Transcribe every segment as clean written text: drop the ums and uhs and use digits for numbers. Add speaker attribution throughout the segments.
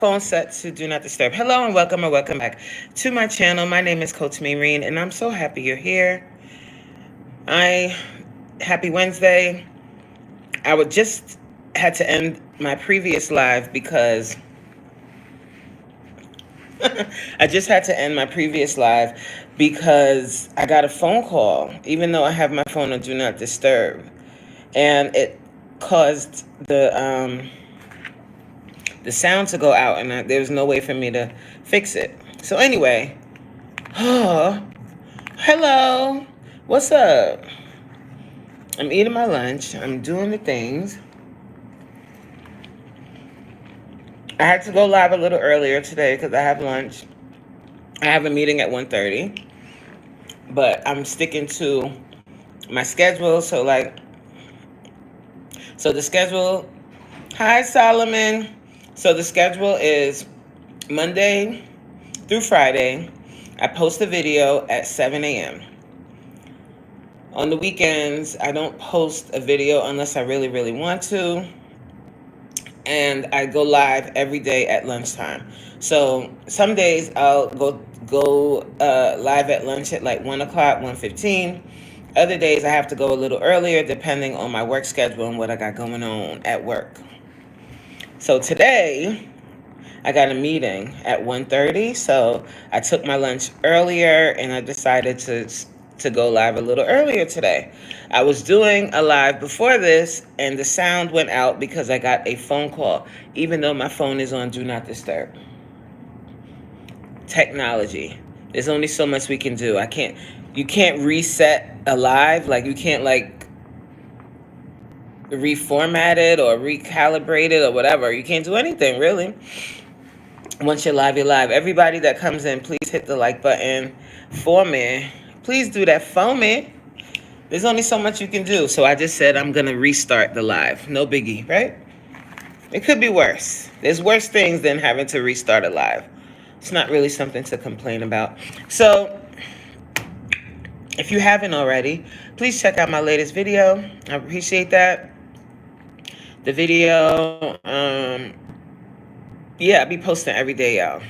Speaker 1: Phone set to do not disturb. Hello and welcome back to my channel. My name is Coach Maureen and I'm so happy you're here. I Happy Wednesday. I would just had to end my previous live because I just had to end my previous live because I got a phone call, even though I have my phone on do not disturb, and it caused the sound to go out, and there was no way for me to fix it. So anyway, oh, hello, what's up? I'm eating my lunch. I'm doing the things. I had to go live a little earlier today because I have lunch. I have a meeting at 1:30, but I'm sticking to my schedule. So the schedule. Hi, Solomon. So the schedule is Monday through Friday. I post a video at 7 a.m. On the weekends, I don't post a video unless I really, really want to. And I go live every day at lunchtime. So some days I'll go live at lunch at like 1 o'clock, 1:15. Other days I have to go a little earlier depending on my work schedule and what I got going on at work. So today I got a meeting at 1:30, so I took my lunch earlier and I decided to go live a little earlier today. I was doing a live before this and the sound went out because I got a phone call, even though my phone is on do not disturb. Technology. There's only so much we can do. You can't reset a live, like you can't like reformat it or recalibrate it or whatever. You can't do anything really. Once you're live, you're live. Everybody that comes in, please hit the like button for me. Please do that for me. There's only so much you can do. So I just said I'm going to restart the live. No biggie, right? It could be worse. There's worse things than having to restart a live. It's not really something to complain about. So if you haven't already, please check out my latest video. I appreciate that. The video, yeah, I be posting every day, y'all.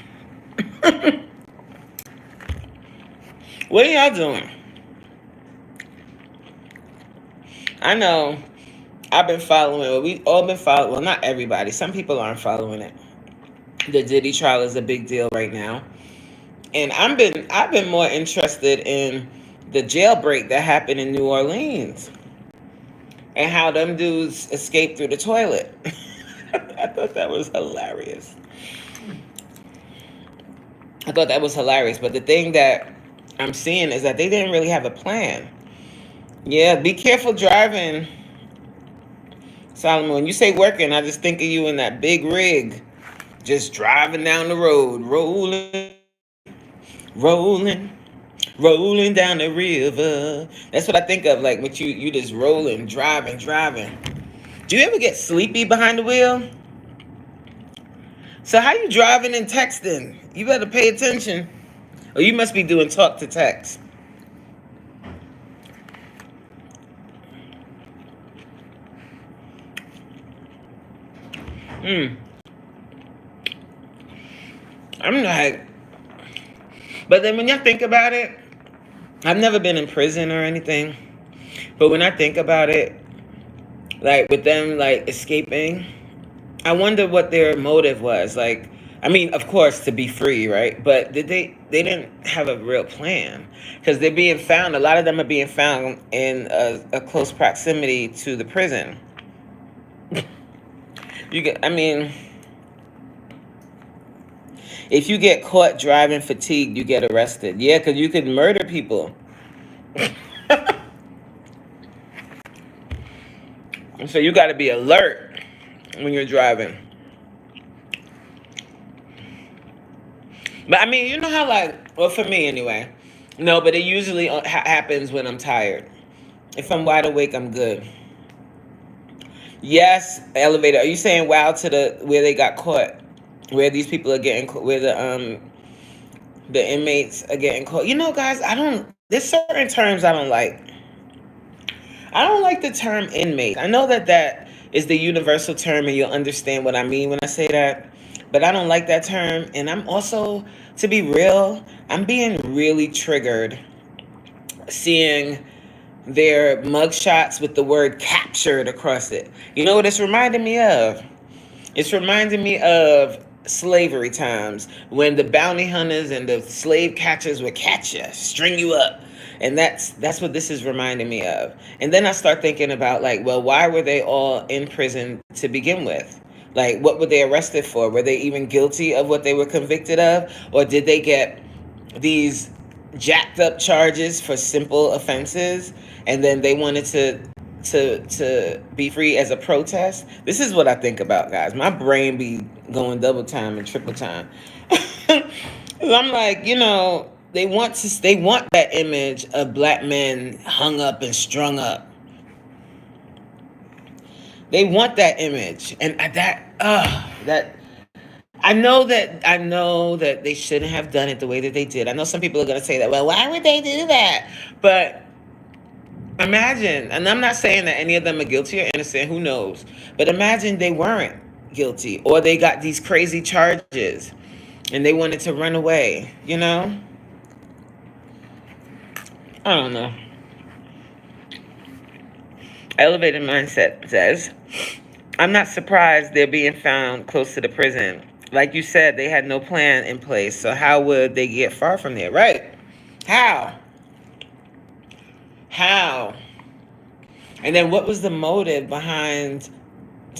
Speaker 1: What are y'all doing? I know I've been following it. We all been following. Well, not everybody. Some people aren't following it. The Diddy trial is a big deal right now, and I've been more interested in the jailbreak that happened in New Orleans and how them dudes escaped through the toilet. I thought that was hilarious. But the thing that I'm seeing is that they didn't really have a plan. Yeah, be careful driving, Solomon. When you say working, I just think of you in that big rig, just driving down the road, rolling, rolling down the river. That's what I think of, like with you just rolling, driving. Do you ever get sleepy behind the wheel? So how you driving and texting? You better pay attention. Or you must be doing talk to text. I'm like, but then when you think about it, I've never been in prison or anything. But when I think about it, like with them like escaping, I wonder what their motive was. Like, I mean, of course, to be free, right? But they didn't have a real plan because they're being found. A lot of them are being found in a close proximity to the prison. I mean, if you get caught driving fatigued, you get arrested. Yeah, because you could murder people. So you got to be alert when you're driving. But I mean, you know how like, well, for me anyway. No, but it usually happens when I'm tired. If I'm wide awake, I'm good. Yes, elevator. Are you saying wow to the where they got caught? Where these people are getting caught? Where the inmates are getting caught? You know, guys, there's certain terms I don't like. I don't like the term inmate. I know that is the universal term, and you'll understand what I mean when I say that. but I don't like that term. And I'm also, to be real, I'm being really triggered seeing their mugshots with the word captured across it. You know what it's reminding me of? It's reminding me of slavery times when the bounty hunters and the slave catchers would catch you, string you up. And that's what this is reminding me of. And then I start thinking about, like, well, why were they all in prison to begin with? Like, what were they arrested for? Were they even guilty of what they were convicted of? Or did they get these jacked up charges for simple offenses, and then they wanted to be free as a protest? This is what I think about, guys. My brain be going double time and triple time. I'm like, they want that image of black men hung up and strung up. They want that image, and that I know that they shouldn't have done it the way that they did. I know some people are going to say that, well, why would they do that? But imagine, and I'm not saying that any of them are guilty or innocent, who knows? But imagine they weren't guilty, or they got these crazy charges and they wanted to run away, I don't know. Elevated Mindset says, I'm not surprised they're being found close to the prison. Like you said, they had no plan in place, so how would they get far from there? Right? How? And then what was the motive behind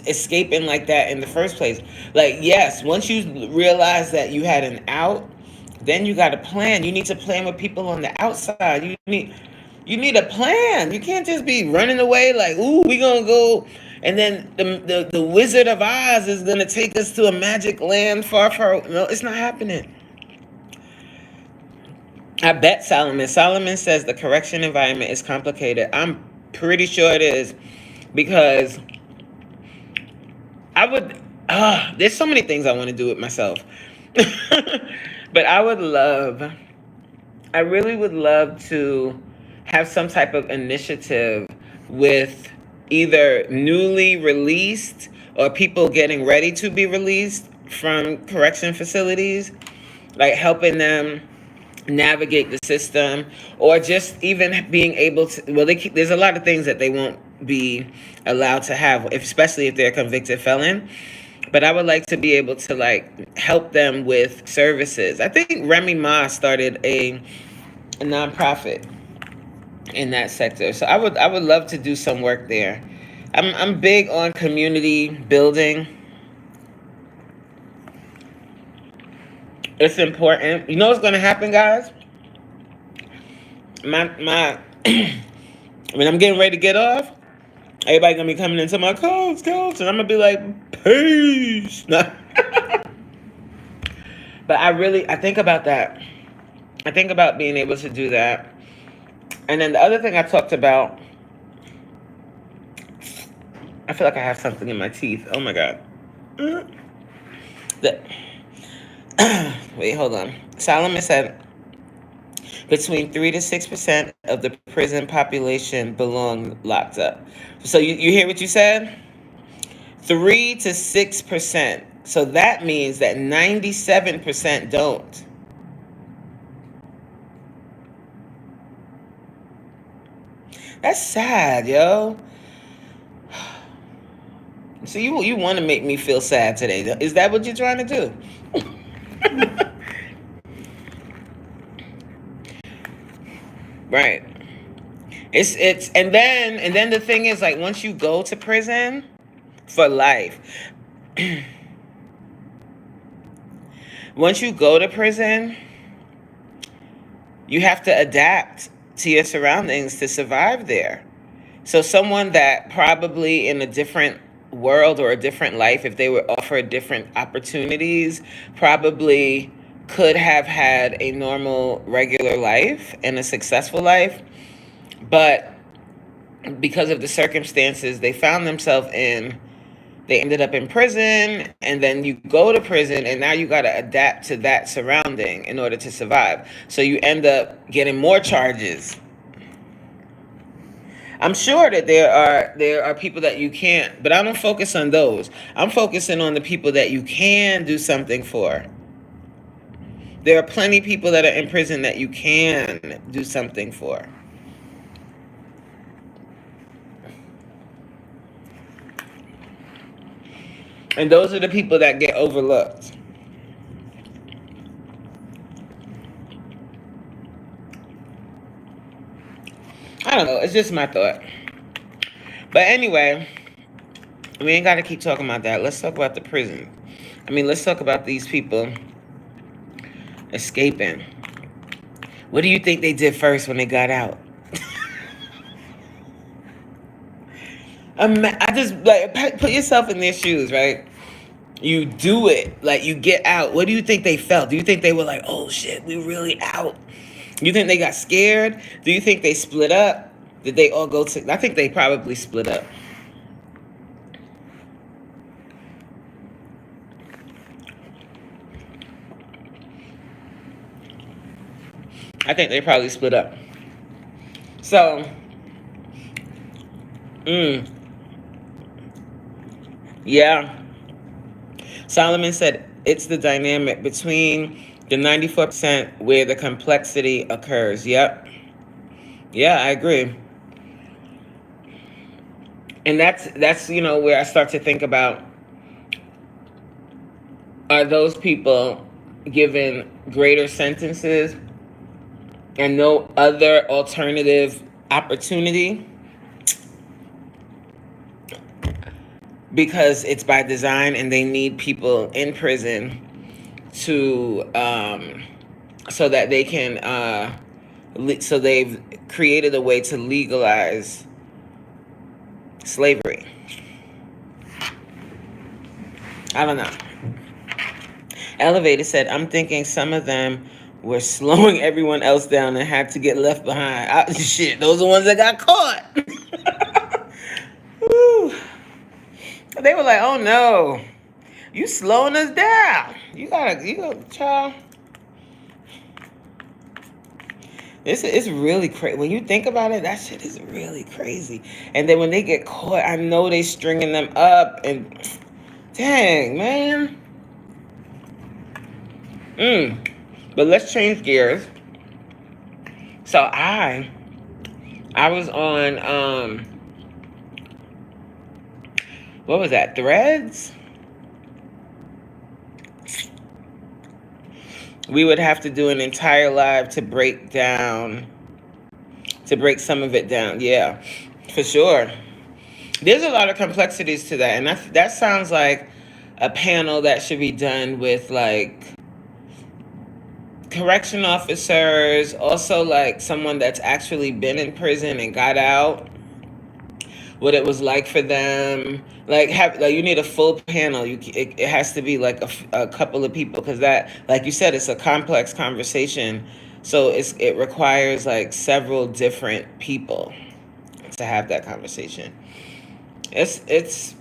Speaker 1: escaping like that in the first place? Like, yes, once you realize that you had an out, then you got a plan. You need to plan with people on the outside. You need a plan. You can't just be running away like, ooh, we gonna go, and then the Wizard of Oz is gonna take us to a magic land far, far. No, it's not happening. I bet Solomon says the correction environment is complicated. I'm pretty sure it is, because there's so many things I want to do with myself. But I really would love to have some type of initiative with either newly released or people getting ready to be released from correction facilities, like helping them navigate the system, or just even being able to, well, there's a lot of things that they won't be allowed to have, especially if they're a convicted felon. But I would like to be able to, like, help them with services. I think Remy Ma started a nonprofit in that sector, so I would love to do some work there. I'm big on community building. It's important. You know what's going to happen, guys? My when I'm getting ready to get off, everybody gonna be coming into my coach, and I'm gonna be like, peace. But I think about that. I think about being able to do that. And then the other thing I talked about, I feel like I have something in my teeth. Oh my God. Wait, hold on. Solomon said between 3 to 6% of the prison population belong locked up. So you hear what you said? 3 to 6%. So that means that 97% don't. That's sad, yo. So you want to make me feel sad today? Is that what you're trying to do? Right. It's and then the thing is, like, once you go to prison for life, once you go to prison, you have to adapt to your surroundings to survive there. So someone that probably in a different world or a different life, if they were offered different opportunities, probably could have had a normal, regular life and a successful life. But because of the circumstances they found themselves in, they ended up in prison, and then you go to prison, and now you got to adapt to that surrounding in order to survive. So you end up getting more charges. I'm sure that there are people that you can't, but I don't focus on those. I'm focusing on the people that you can do something for. There are plenty of people that are in prison that you can do something for. And those are the people that get overlooked. I don't know. It's just my thought. But anyway, we ain't got to keep talking about that. Let's talk about the prison. Let's talk about these people escaping. What do you think they did first when they got out? I just like put yourself in their shoes, right? You do it, like you get out. What do you think they felt? Do you think they were like, "Oh shit, we really out"? Do you think they got scared? Do you think they split up? Did they all go to? I think they probably split up. I think they probably split up. So, yeah. Solomon said it's the dynamic between the 94% where the complexity occurs. Yep. Yeah, I agree. And that's where I start to think about, are those people given greater sentences and no other alternative opportunity because it's by design and they need people in prison to so that they can so they've created a way to legalize slavery. I don't know. Elevator said, I'm thinking some of them were slowing everyone else down and had to get left behind. Shit, those are the ones that got caught. Woo. They were like, oh no, you slowing us down. You gotta, child. It's really crazy. When you think about it, that shit is really crazy. And then when they get caught, I know they stringing them up and dang, man. But let's change gears. So I was on what was that? Threads? We would have to do an entire live to break some of it down. Yeah, for sure. There's a lot of complexities to that, and that sounds like a panel that should be done with like correction officers, also like someone that's actually been in prison and got out, what it was like for them. Like you need a full panel. It has to be like a couple of people, because that, like you said, it's a complex conversation. So it requires like several different people to have that conversation. It's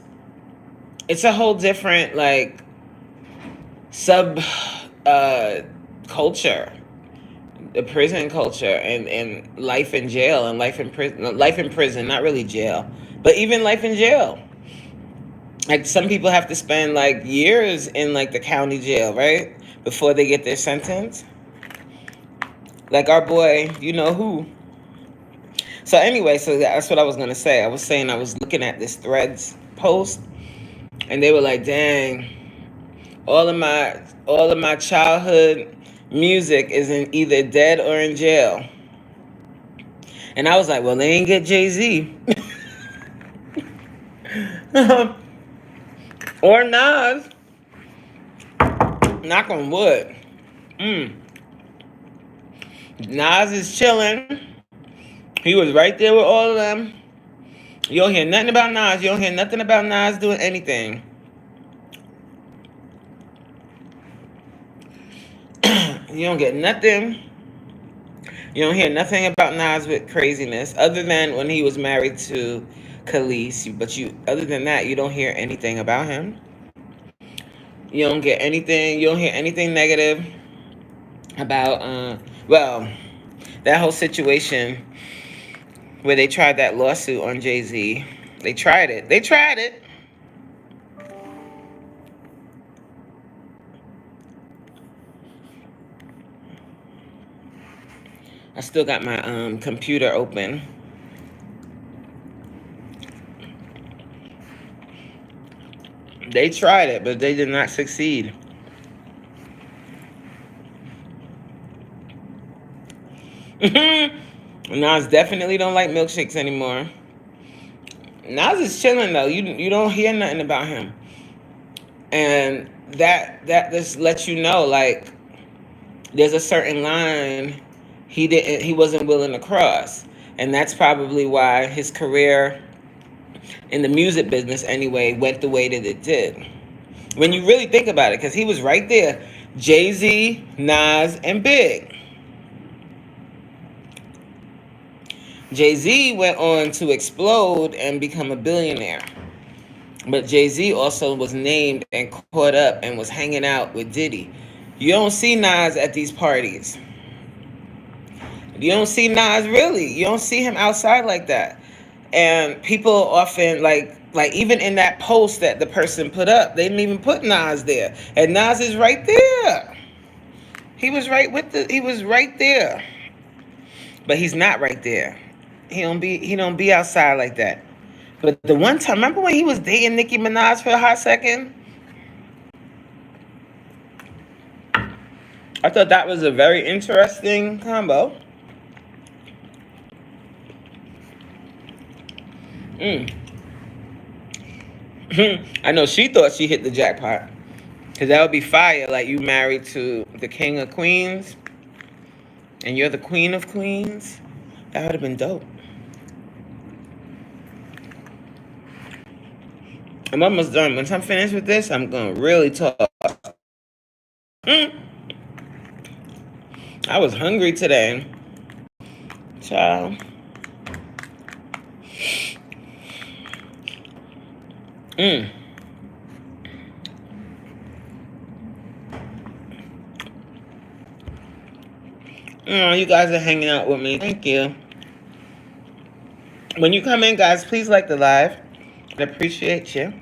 Speaker 1: a whole different like sub culture, the prison culture, and life in jail and life in prison, not really jail, but even life in jail. Like some people have to spend like years in like the county jail, right, before they get their sentence. Like our boy, you know who. So anyway, so that's what I was gonna say. I was saying I was looking at this Threads post, and they were like, "Dang, all of my childhood music is either dead or in jail." And I was like, "Well, they ain't get Jay-Z or Nas. Knock on wood. Nas is chilling. He was right there with all of them. You don't hear nothing about Nas. You don't hear nothing about Nas doing anything. You don't get nothing. You don't hear nothing about Nas with craziness, other than when he was married to Khalees. But other than that, you don't hear anything about him. You don't get anything. You don't hear anything negative about that whole situation where they tried that lawsuit on Jay-Z. They tried it. They tried it. I still got my computer open. They tried it, but they did not succeed. Nas definitely don't like milkshakes anymore. Nas is chilling though. You don't hear nothing about him, and that just lets you know, like, there's a certain line he wasn't willing to cross, and that's probably why his career in the music business anyway went the way that it did. When you really think about it, because he was right there, Jay-Z, Nas, and Big. Jay-Z went on to explode and become a billionaire. But Jay-Z also was named and caught up and was hanging out with Diddy. You don't see Nas at these parties. You don't see Nas really. You don't see him outside like that. And people often, like even in that post that the person put up, they didn't even put Nas there. And Nas is right there. He was right there. But he's not right there. He don't be outside like that. But the one time, remember when he was dating Nicki Minaj for a hot second? I thought that was a very interesting combo. I know she thought she hit the jackpot. Because that would be fire. Like, you married to the king of queens and you're the queen of queens. That would have been dope. I'm almost done. Once I'm finished with this, I'm going to really talk. I was hungry today. Child. Oh, you guys are hanging out with me. Thank you. When you come in, guys, please like the live. I appreciate you.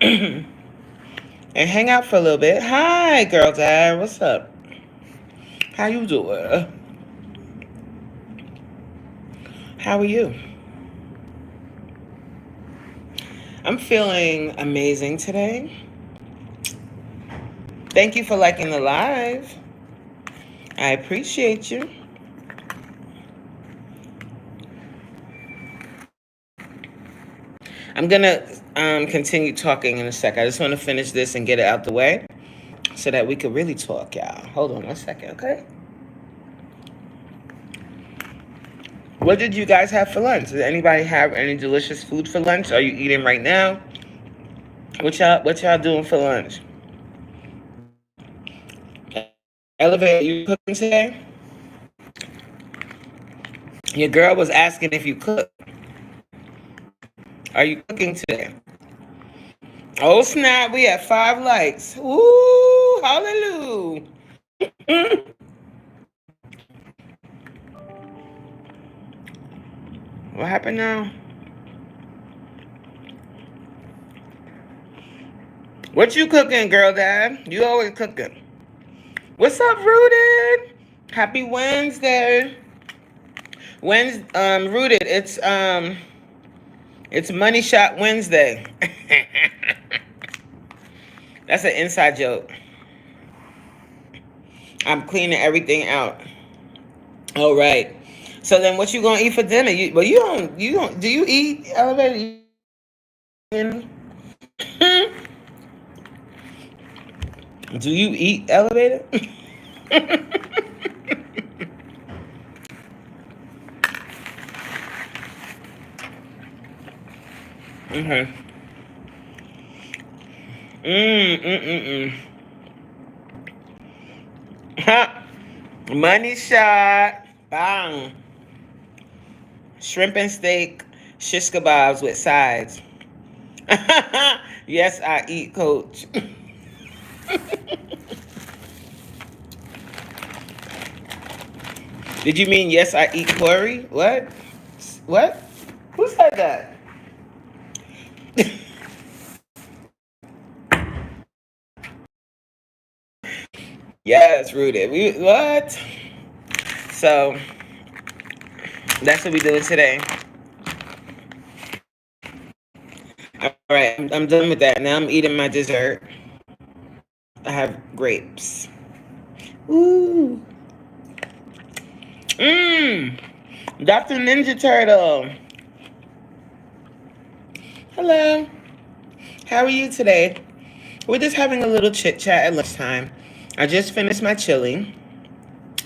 Speaker 1: And hang out for a little bit. Hi, girl dad. What's up? How you doing? How are you? I'm feeling amazing today. Thank you for liking the live. I appreciate you. I'm going to continue talking in a sec. I just want to finish this and get it out the way so that we could really talk, y'all. Hold on one second, okay? What did you guys have for lunch? Did anybody have any delicious food for lunch? Are you eating right now? What y'all doing for lunch? Elevator, you cooking today? Your girl was asking if you cook. Are you cooking today? Oh snap, we have 5 likes. Ooh, hallelujah. What happened now? What you cooking, girl dad? You always cooking. What's up, Rooted? Happy Wednesday. Rooted, it's Money Shot Wednesday. That's an inside joke. I'm cleaning everything out. All right. So then, what you gonna eat for dinner? You don't. Do you eat, Elevator? Do you eat, Elevator? Okay. Money shot. Bang. Shrimp and steak, shish kebabs with sides. Yes, I eat, coach. Did you mean yes, I eat Corey? What? What? Who said that? Yes, rooted. What? So that's what we doing today. All right, I'm done with that. Now I'm eating my dessert. I have grapes. Ooh. Mmm. Dr. Ninja Turtle. Hello. How are you today? We're just having a little chit chat at lunchtime. I just finished my chili.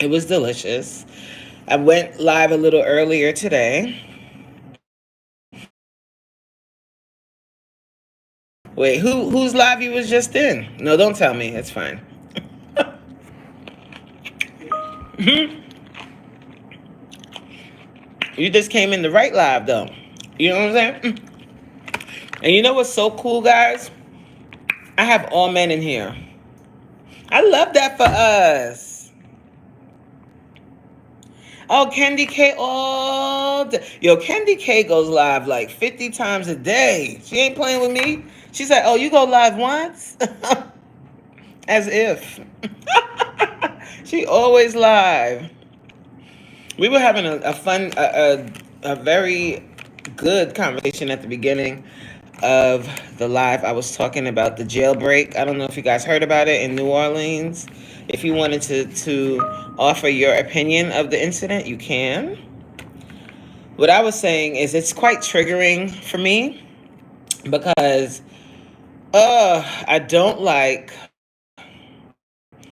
Speaker 1: It was delicious. I went live a little earlier today. Wait, whose live you was just in? No, don't tell me. It's fine. You just came in the right live though. You know what I'm saying? And you know what's so cool, guys? I have all men in here. I love that for us. Oh, Candy K all day. Yo, Candy K goes live like 50 times a day. She ain't playing with me. She said, oh, you go live once? As if. She always live. We were having a fun, a very good conversation at the beginning of the live. I was talking about the jailbreak. I don't know if you guys heard about it in New Orleans. If you wanted to offer your opinion of the incident, you can. What I was saying is it's quite triggering for me because I don't like